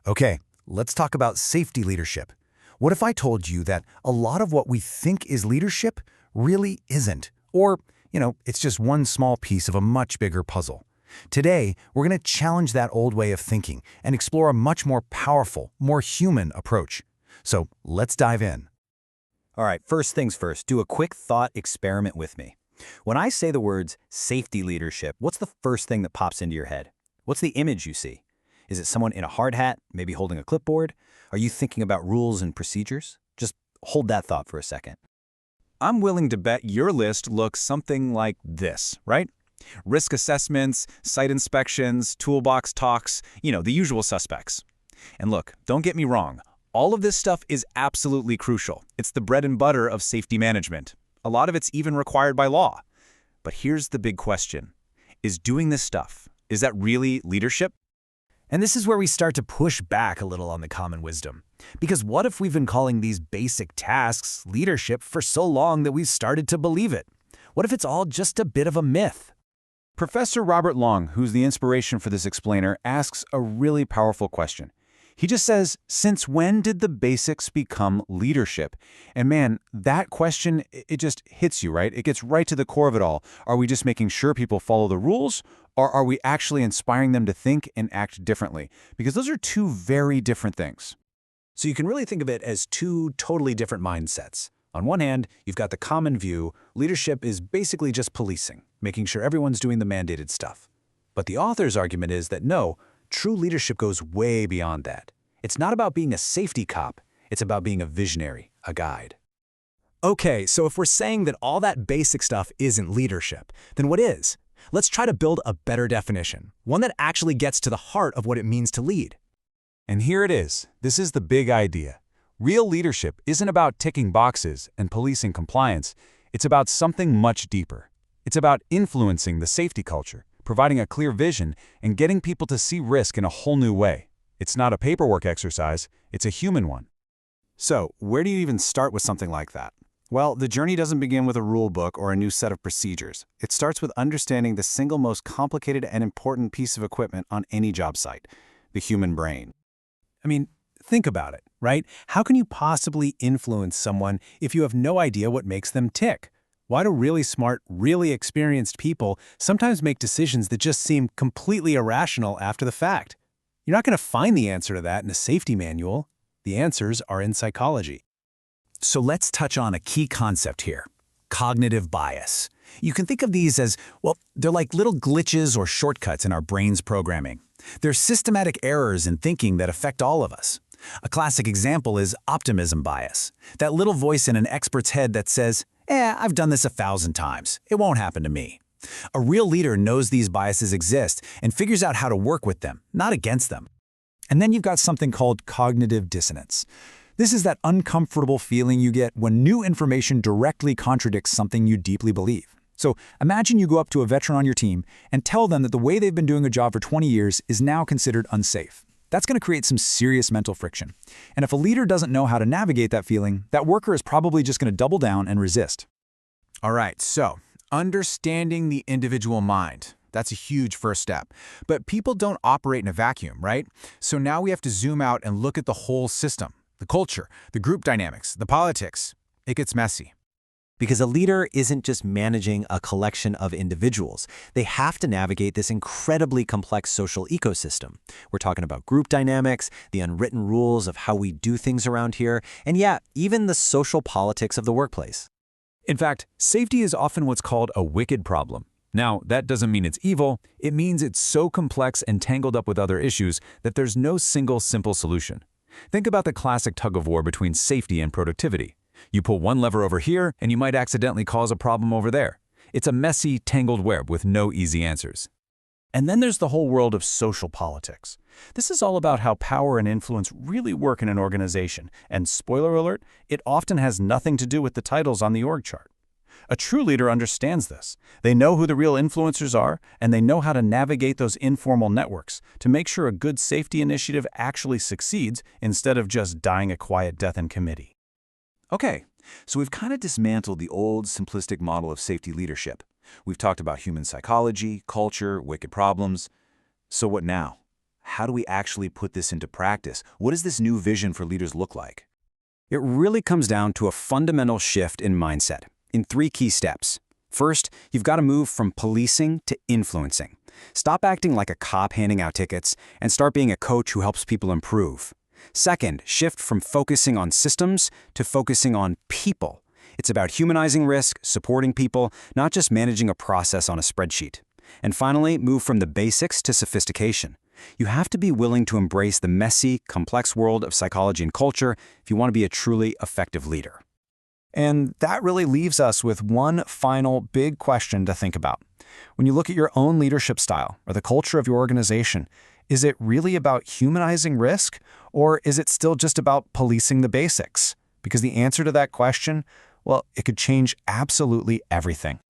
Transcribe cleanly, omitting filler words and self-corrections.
Okay, let's talk about safety leadership. What if I told you that a lot of what we think is leadership really isn't? Or, it's just one small piece of a much bigger puzzle. Today, we're going to challenge that old way of thinking and explore a much more powerful, more human approach. So let's dive in. All right, first things first, do a quick thought experiment with me. When I say the words safety leadership, what's the first thing that pops into your head? What's the image you see? Is it someone in a hard hat, maybe holding a clipboard? Are you thinking about rules and procedures? Just hold that thought for a second. I'm willing to bet your list looks something like this, right? Risk assessments, site inspections, toolbox talks, the usual suspects. And look, don't get me wrong, all of this stuff is absolutely crucial. It's the bread and butter of safety management. A lot of it's even required by law. But here's the big question. Is doing this stuff, is that really leadership? And this is where we start to push back a little on the common wisdom. Because what if we've been calling these basic tasks leadership for so long that we've started to believe it? What if it's all just a bit of a myth? Professor Robert Long, who's the inspiration for this explainer, asks a really powerful question. He just says, since when did the basics become leadership? And man, that question, it just hits you, right? It gets right to the core of it all. Are we just making sure people follow the rules? Or are we actually inspiring them to think and act differently? Because those are two very different things. So you can really think of it as two totally different mindsets. On one hand, you've got the common view, leadership is basically just policing, making sure everyone's doing the mandated stuff. But the author's argument is that no, true leadership goes way beyond that. It's not about being a safety cop, it's about being a visionary, a guide. Okay, so if we're saying that all that basic stuff isn't leadership, then what is? Let's try to build a better definition, one that actually gets to the heart of what it means to lead. And here it is. This is the big idea. Real leadership isn't about ticking boxes and policing compliance. It's about something much deeper. It's about influencing the safety culture, providing a clear vision, and getting people to see risk in a whole new way. It's not a paperwork exercise, it's a human one. So, where do you even start with something like that? Well, the journey doesn't begin with a rule book or a new set of procedures. It starts with understanding the single most complicated and important piece of equipment on any job site, the human brain. I mean, think about it, right? How can you possibly influence someone if you have no idea what makes them tick? Why do really smart, really experienced people sometimes make decisions that just seem completely irrational after the fact? You're not going to find the answer to that in a safety manual. The answers are in psychology. So let's touch on a key concept here, cognitive bias. You can think of these as, well, they're like little glitches or shortcuts in our brain's programming. They're systematic errors in thinking that affect all of us. A classic example is optimism bias, that little voice in an expert's head that says, I've done this 1,000 times. It won't happen to me. A real leader knows these biases exist and figures out how to work with them, not against them. And then you've got something called cognitive dissonance. This is that uncomfortable feeling you get when new information directly contradicts something you deeply believe. So imagine you go up to a veteran on your team and tell them that the way they've been doing a job for 20 years is now considered unsafe. That's going to create some serious mental friction. And if a leader doesn't know how to navigate that feeling, that worker is probably just going to double down and resist. All right, so understanding the individual mind. That's a huge first step. But people don't operate in a vacuum, right? So now we have to zoom out and look at the whole system, the culture, the group dynamics, the politics. It gets messy. Because a leader isn't just managing a collection of individuals. They have to navigate this incredibly complex social ecosystem. We're talking about group dynamics, the unwritten rules of how we do things around here, and yeah, even the social politics of the workplace. In fact, safety is often what's called a wicked problem. Now, that doesn't mean it's evil. It means it's so complex and tangled up with other issues that there's no single simple solution. Think about the classic tug-of-war between safety and productivity. You pull one lever over here, and you might accidentally cause a problem over there. It's a messy, tangled web with no easy answers. And then there's the whole world of social politics. This is all about how power and influence really work in an organization. And spoiler alert, it often has nothing to do with the titles on the org chart. A true leader understands this. They know who the real influencers are, and they know how to navigate those informal networks to make sure a good safety initiative actually succeeds instead of just dying a quiet death in committee. Okay, so we've kind of dismantled the old, simplistic model of safety leadership. We've talked about human psychology, culture, wicked problems. So what now? how do we actually put this into practice? What does this new vision for leaders look like? It really comes down to a fundamental shift in mindset, in 3 key steps. First, you've got to move from policing to influencing. Stop acting like a cop handing out tickets and start being a coach who helps people improve. Second, shift from focusing on systems to focusing on people. It's about humanizing risk, supporting people, not just managing a process on a spreadsheet. And finally, move from the basics to sophistication. You have to be willing to embrace the messy, complex world of psychology and culture if you want to be a truly effective leader. And that really leaves us with one final big question to think about. When you look at your own leadership style or the culture of your organization, is it really about humanizing risk, or is it still just about policing the basics? Because the answer to that question, well, it could change absolutely everything.